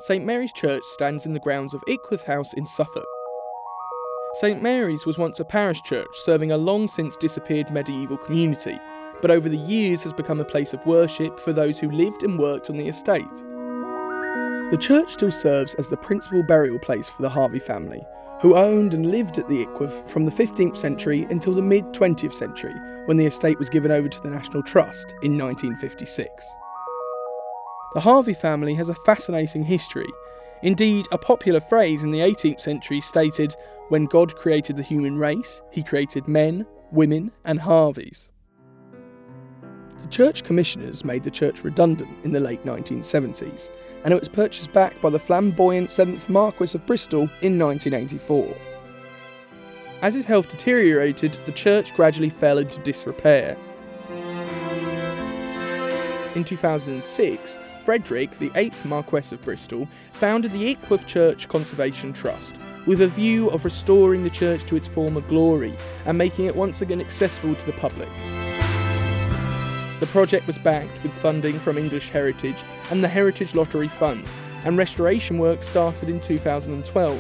St Mary's Church stands in the grounds of Ickworth House in Suffolk. St Mary's was once a parish church serving a long since disappeared medieval community, but over the years has become a place of worship for those who lived and worked on the estate. The church still serves as the principal burial place for the Harvey family, who owned and lived at the Ickworth from the 15th century until the mid-20th century, when the estate was given over to the National Trust in 1956. The Harvey family has a fascinating history. Indeed, a popular phrase in the 18th century stated, "When God created the human race, he created men, women and Harveys." The church commissioners made the church redundant in the late 1970s, and it was purchased back by the flamboyant 7th Marquess of Bristol in 1984. As his health deteriorated, the church gradually fell into disrepair. In 2006, Frederick, the 8th Marquess of Bristol, founded the Ickworth Church Conservation Trust, with a view of restoring the church to its former glory and making it once again accessible to the public. The project was backed with funding from English Heritage and the Heritage Lottery Fund, and restoration work started in 2012.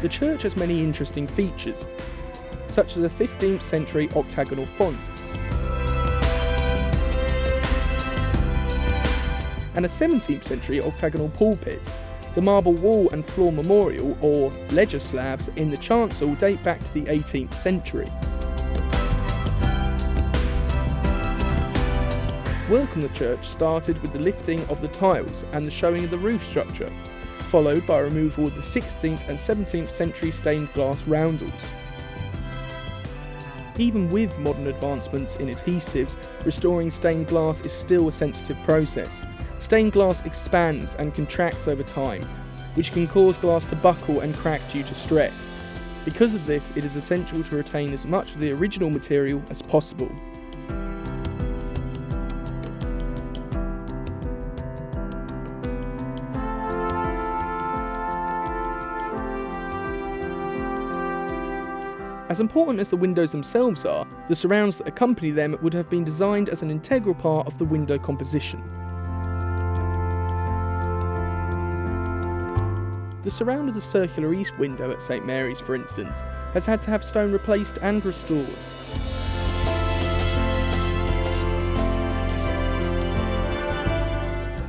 The church has many interesting features, such as a 15th century octagonal font and a 17th century octagonal pulpit. The marble wall and floor memorial, or ledger slabs, in the chancel date back to the 18th century. Work on the church started with the lifting of the tiles and the showing of the roof structure, followed by removal of the 16th and 17th century stained glass roundels. Even with modern advancements in adhesives, restoring stained glass is still a sensitive process. Stained glass expands and contracts over time, which can cause glass to buckle and crack due to stress. Because of this, it is essential to retain as much of the original material as possible. As important as the windows themselves are, the surrounds that accompany them would have been designed as an integral part of the window composition. The surround of the circular east window at St Mary's, for instance, has had to have stone replaced and restored.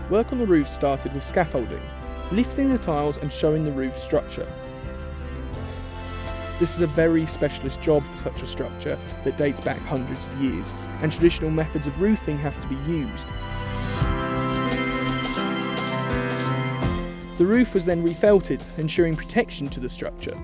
Work on the roof started with scaffolding, lifting the tiles and showing the roof structure. This is a very specialist job for such a structure that dates back hundreds of years, and traditional methods of roofing have to be used. The roof was then refelted, ensuring protection to the structure.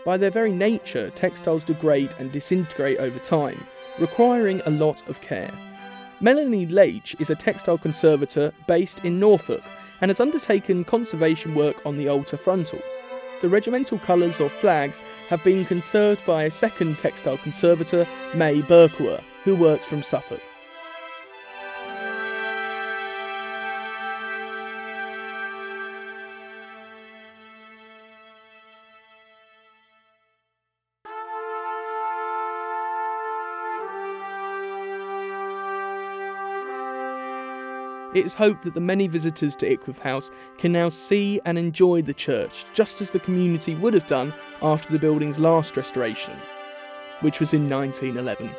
By their very nature, textiles degrade and disintegrate over time, requiring a lot of care. Melanie Leitch is a textile conservator based in Norfolk and has undertaken conservation work on the altar frontal. The regimental colours or flags have been conserved by a second textile conservator, May Berkower, who works from Suffolk. It is hoped that the many visitors to Ickworth House can now see and enjoy the church just as the community would have done after the building's last restoration, which was in 1911.